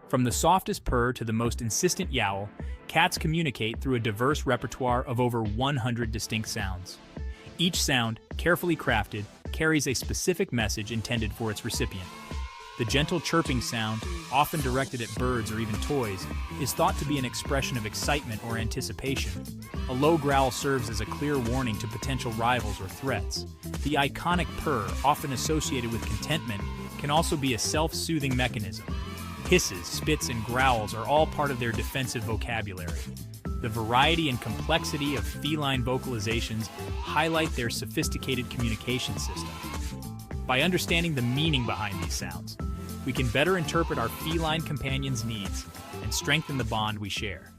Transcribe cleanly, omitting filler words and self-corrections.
From the softest purr to the most insistent yowl, cats communicate through a diverse repertoire of over 100 distinct sounds. Each sound, carefully crafted, carries a specific message intended for its recipient. The gentle chirping sound, often directed at birds or even toys, is thought to be an expression of excitement or anticipation. A low growl serves as a clear warning to potential rivals or threats. The iconic purr, often associated with contentment, can also be a self-soothing mechanism. Hisses, spits, and growls are all part of their defensive vocabulary. The variety and complexity of feline vocalizations highlight their sophisticated communication system. By understanding the meaning behind these sounds, we can better interpret our feline companions' needs and strengthen the bond we share.